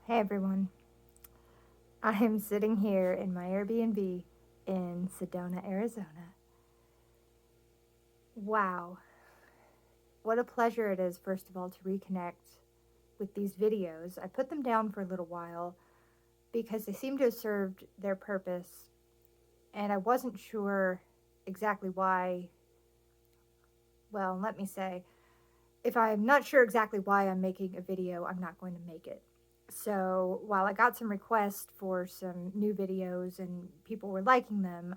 Hey everyone, I am sitting here in my Airbnb in Sedona, Arizona. Wow, what a pleasure it is, first of all, to reconnect with these videos. I put them down for a little while because they seem to have served their purpose, and I wasn't sure exactly why. Well, let me say, if I'm not sure exactly why I'm making a video, I'm not going to make it. So while I got some requests for some new videos and people were liking them,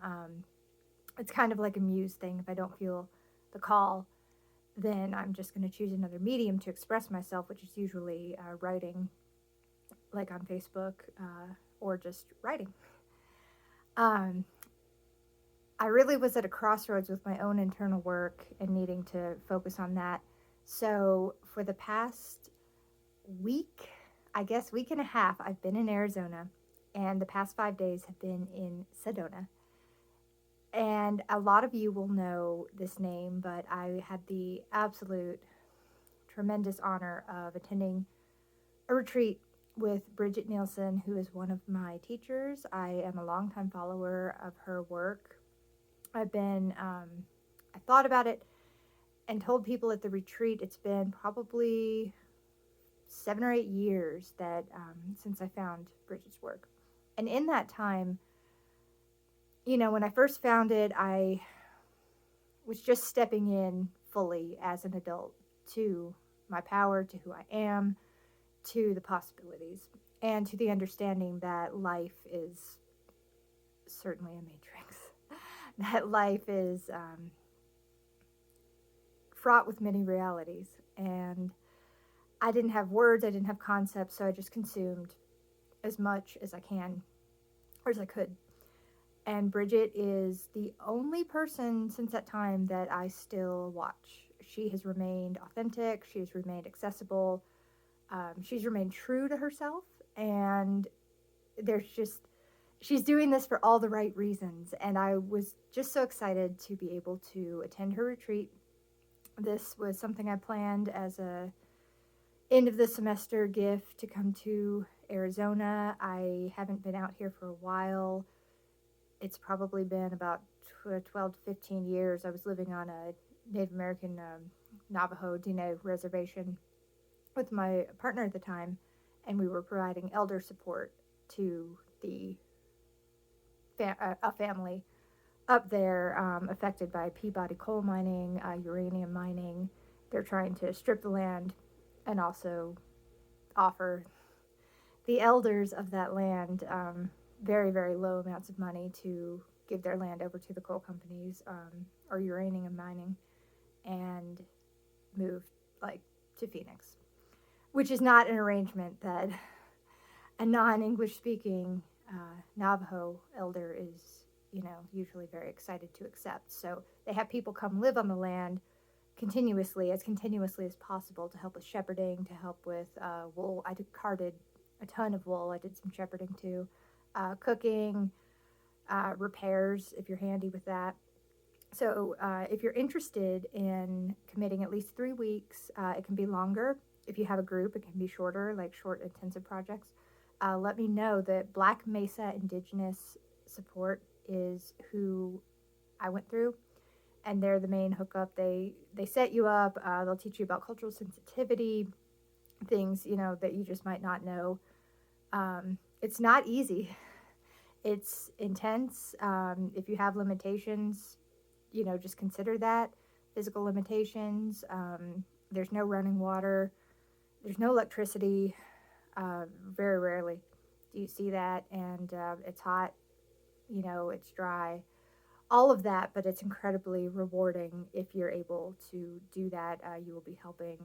it's kind of like a muse thing. If I don't feel the call, then I'm just going to choose another medium to express myself, which is usually writing, like on Facebook, or just writing. Um, I really was at a crossroads with my own internal work and needing to focus on that. So for the past week, I guess week and a half, I've been in Arizona, and the past 5 days have been in Sedona. And a lot of you will know this name, but I had the absolute tremendous honor of attending a retreat with Bridget Nielsen, who is one of my teachers. I am a longtime follower of her work. I thought about it and told people at the retreat it's been probably 7 or 8 years that since I found Bridget's work. And in that time, when I first found it, I was just stepping in fully as an adult to my power, to who I am, to the possibilities, and to the understanding that life is certainly a matrix, that life is fraught with many realities. And I didn't have words, I didn't have concepts, so I just consumed as much as I can, or as I could. And Bridget is the only person since that time that I still watch. She has remained authentic, she has remained accessible, she's remained true to herself, and there's just, she's doing this for all the right reasons. And I was just so excited to be able to attend her retreat. This was something I planned as a end of the semester gift to come to Arizona. I haven't been out here for a while. It's probably been about 12 to 15 years. I was living on a Native American Navajo Diné reservation with my partner at the time, and we were providing elder support to a family up there affected by Peabody coal mining, uranium mining. They're trying to strip the land and also offer the elders of that land very, very low amounts of money to give their land over to the coal companies or uranium mining and move like to Phoenix, which is not an arrangement that a non-English speaking Navajo elder is, usually very excited to accept. So they have people come live on the land continuously as possible to help with shepherding, to help with wool. I carded a ton of wool. I did some shepherding too, cooking, repairs if you're handy with that. So if you're interested in committing at least 3 weeks, it can be longer. If you have a group, it can be shorter, like short intensive projects. Let me know that Black Mesa Indigenous Support is who I went through, and they're the main hookup. They set you up. They'll teach you about cultural sensitivity, things that you just might not know. It's not easy. It's intense. If you have limitations, just consider that. Physical limitations. There's no running water. There's no electricity. Very rarely do you see that. And it's hot. It's dry. All of that, but it's incredibly rewarding if you're able to do that. You will be helping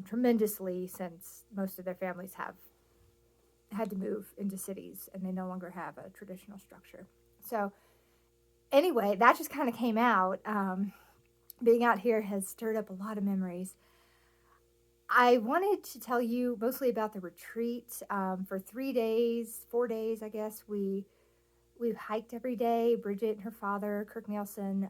tremendously, since most of their families have had to move into cities and they no longer have a traditional structure. So anyway, that just kind of came out. Being out here has stirred up a lot of memories. I wanted to tell you mostly about the retreat. For 3 days, 4 days, I guess, we've hiked every day. Bridget and her father, Kirk Nielsen,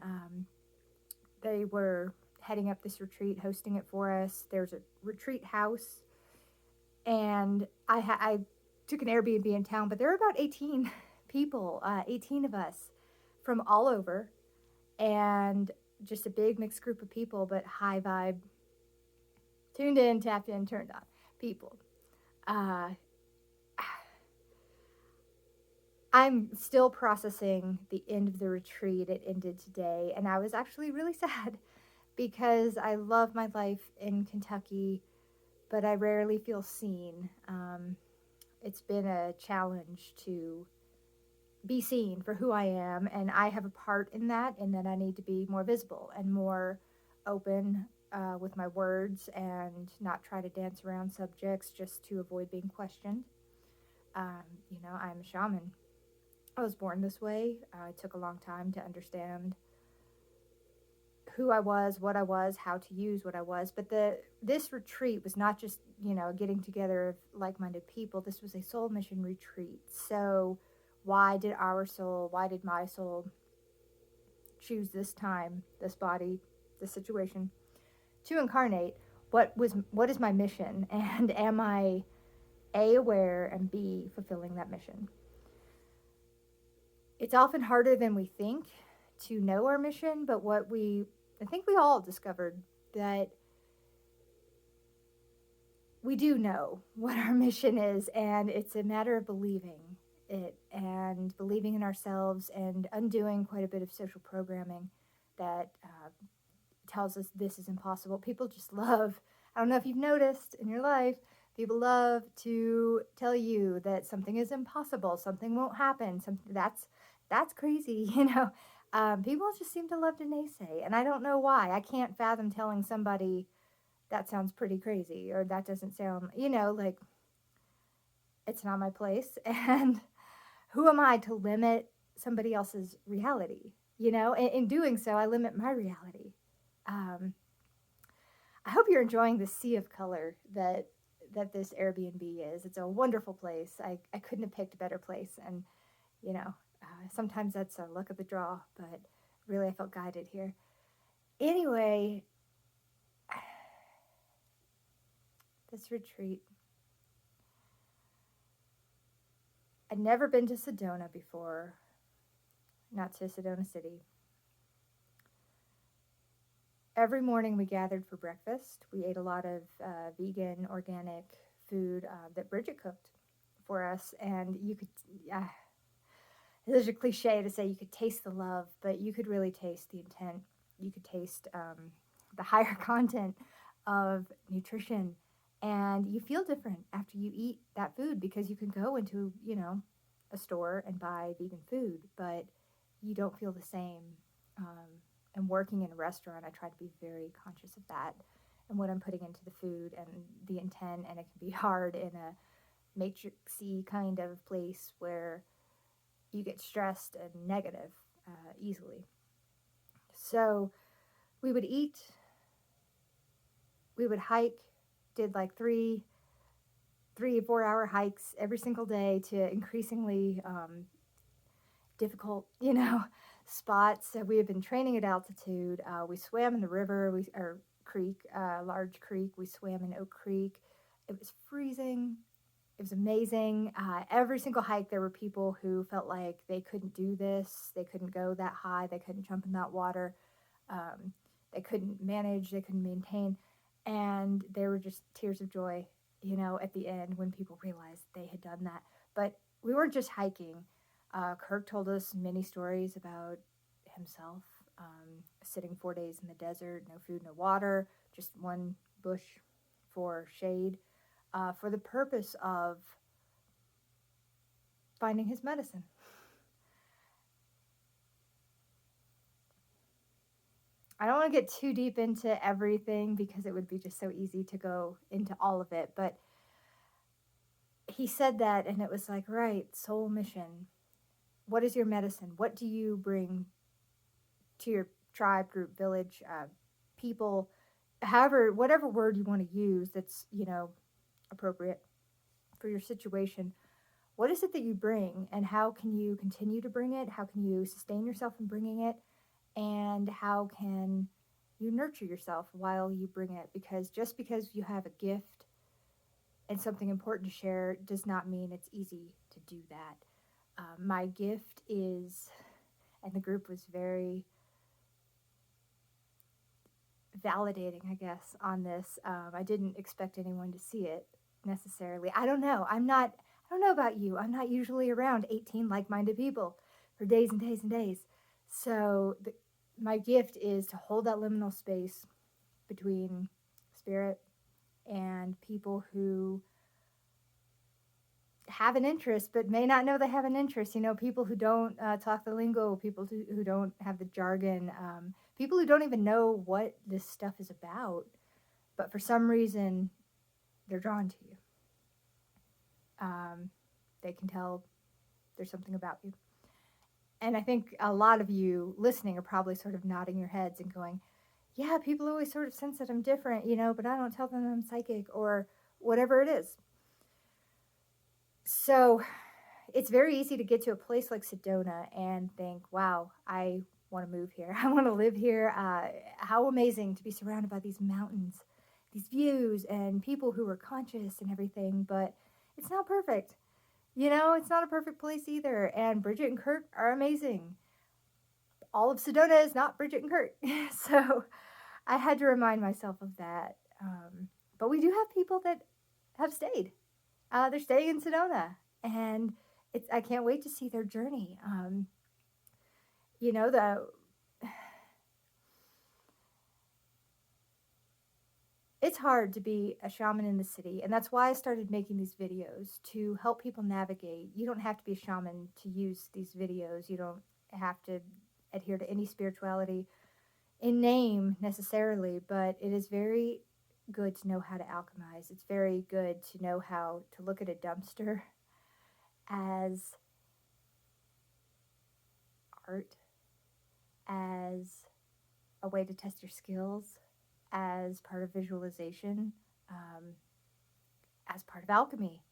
they were heading up this retreat, hosting it for us. There's a retreat house And I took an Airbnb in town, but there were about 18 people, 18 of us from all over, and just a big mixed group of people, but high vibe, tuned in, tapped in, turned on people. Uh, I'm still processing the end of the retreat. It ended today, and I was actually really sad because I love my life in Kentucky, but I rarely feel seen. It's been a challenge to be seen for who I am, and I have a part in that, and that I need to be more visible and more open with my words and not try to dance around subjects just to avoid being questioned. I'm a shaman. I was born this way. It took a long time to understand who I was, what I was, how to use what I was. But this retreat was not just, getting together of like-minded people. This was a soul mission retreat. So why did my soul choose this time, this body, this situation to incarnate? What is my mission, and am I A, aware, and B, fulfilling that mission? It's often harder than we think to know our mission, but I think we all discovered that we do know what our mission is, and it's a matter of believing it and believing in ourselves and undoing quite a bit of social programming that tells us this is impossible. People just love, I don't know if you've noticed in your life, people love to tell you that something is impossible, something won't happen, something that's crazy, people just seem to love to naysay, and I don't know why. I can't fathom telling somebody that sounds pretty crazy, or that doesn't sound, like, it's not my place. And who am I to limit somebody else's reality? In doing so, I limit my reality. Um, I hope you're enjoying the sea of color that this Airbnb is. It's a wonderful place. I couldn't have picked a better place. And, sometimes that's a luck of the draw, but really I felt guided here. Anyway, this retreat. I'd never been to Sedona before, not to Sedona City. Every morning we gathered for breakfast. We ate a lot of vegan, organic food that Bridget cooked for us, and you could, there's a cliche to say you could taste the love, but you could really taste the intent. You could taste the higher content of nutrition, and you feel different after you eat that food, because you can go into, a store and buy vegan food, but you don't feel the same. And working in a restaurant, I try to be very conscious of that and what I'm putting into the food and the intent, and it can be hard in a matrixy kind of place where you get stressed and negative easily. So we would eat, we would hike, did like 3 4 hour hikes every single day to increasingly difficult, spots. So we had been training at altitude. We swam in the river, or creek, large creek. We swam in Oak Creek. It was freezing. It was amazing. Every single hike, there were people who felt like they couldn't do this. They couldn't go that high. They couldn't jump in that water. They couldn't manage. They couldn't maintain. And there were just tears of joy, at the end when people realized they had done that. But we weren't just hiking. Kirk told us many stories about himself, sitting 4 days in the desert, no food, no water, just one bush for shade, for the purpose of finding his medicine. I don't want to get too deep into everything because it would be just so easy to go into all of it, but he said that, and it was like, right, soul mission. What is your medicine? What do you bring to your tribe, group, village, people, however, whatever word you want to use that's, appropriate for your situation? What is it that you bring, and how can you continue to bring it? How can you sustain yourself in bringing it? And how can you nurture yourself while you bring it? Because just because you have a gift and something important to share does not mean it's easy to do that. My gift is, and the group was very validating, I guess, on this. I didn't expect anyone to see it necessarily. I don't know. I don't know about you. I'm not usually around 18 like-minded people for days and days and days. So my gift is to hold that liminal space between spirit and people who have an interest but may not know they have an interest. People who don't talk the lingo, people who don't have the jargon, people who don't even know what this stuff is about, but for some reason they're drawn to you. They can tell there's something about you. And I think a lot of you listening are probably sort of nodding your heads and going, yeah, people always sort of sense that I'm different, but I don't tell them I'm psychic or whatever it is. So it's very easy to get to a place like Sedona and think, wow, I want to move here. I want to live here. How amazing to be surrounded by these mountains, these views, and people who are conscious and everything. But it's not perfect. It's not a perfect place either. And Bridget and Kirk are amazing. All of Sedona is not Bridget and Kirk. So I had to remind myself of that. But we do have people that have stayed. They're staying in Sedona. And I can't wait to see their journey. It's hard to be a shaman in the city, and that's why I started making these videos, to help people navigate. You don't have to be a shaman to use these videos. You don't have to adhere to any spirituality in name necessarily, but it is very good to know how to alchemize. It's very good to know how to look at a dumpster as art, as a way to test your skills, as part of visualization, as part of alchemy.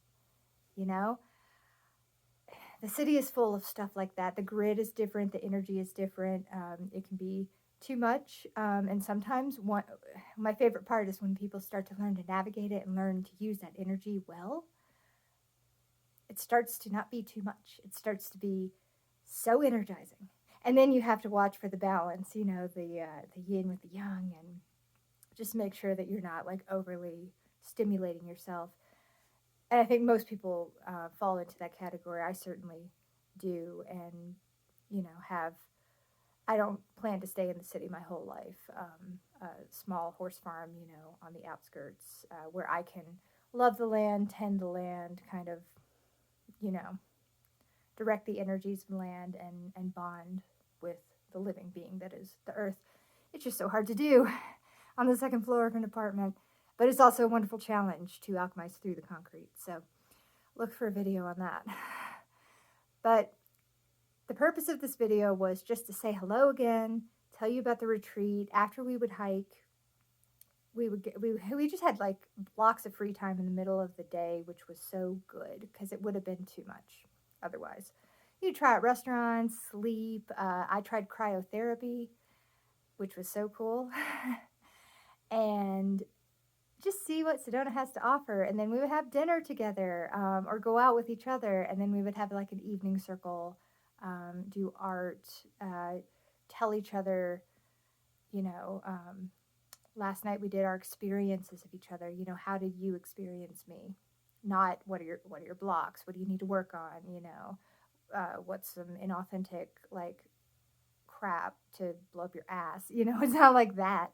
The city is full of stuff like that. The grid is different. The energy is different. It can be too much. And sometimes my favorite part is when people start to learn to navigate it and learn to use that energy well. It starts to not be too much. It starts to be so energizing. And then you have to watch for the balance, the yin with the yang, and just make sure that you're not like overly stimulating yourself. And I think most people fall into that category. I certainly do. And, I don't plan to stay in the city my whole life. A small horse farm, on the outskirts where I can love the land, tend the land, kind of, direct the energies of the land and bond with the living being that is the earth. It's just so hard to do on the second floor of an apartment, but it's also a wonderful challenge to alchemize through the concrete. So look for a video on that. But the purpose of this video was just to say hello again, tell you about the retreat. After we would hike, we just had like blocks of free time in the middle of the day, which was so good because it would have been too much otherwise. You try out restaurants, sleep. I tried cryotherapy, which was so cool. And just see what Sedona has to offer. And then we would have dinner together, or go out with each other. And then we would have like an evening circle, do art, tell each other, last night we did our experiences of each other. How did you experience me? Not what are your blocks? What do you need to work on? What's some inauthentic like crap to blow up your ass? It's not like that,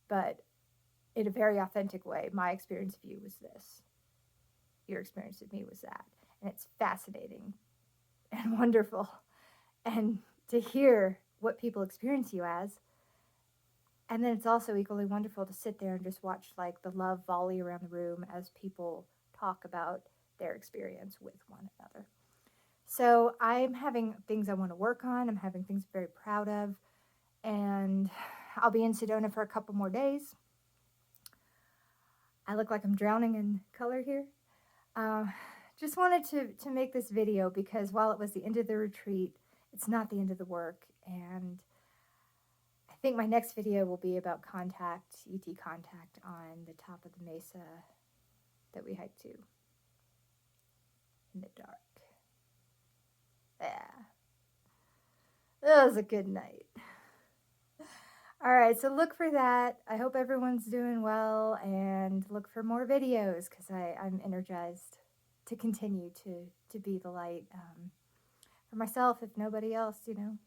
but in a very authentic way. My experience of you was this. Your experience of me was that. And it's fascinating and wonderful. And to hear what people experience you as. And then it's also equally wonderful to sit there and just watch like the love volley around the room as people talk about their experience with one another. So I'm having things I want to work on. I'm having things I'm very proud of. And I'll be in Sedona for a couple more days. I look like I'm drowning in color here. Just wanted to make this video because while it was the end of the retreat, it's not the end of the work. And I think my next video will be about ET contact on the top of the mesa that we hiked to in the dark. Yeah. That was a good night. All right, so look for that. I hope everyone's doing well, and look for more videos because I'm energized to continue to be the light for myself, if nobody else, you know.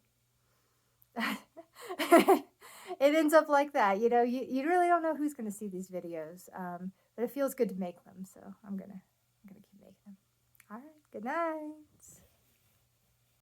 It ends up like that, you know. You really don't know who's going to see these videos, but it feels good to make them, so I'm gonna keep making them. All right, good night.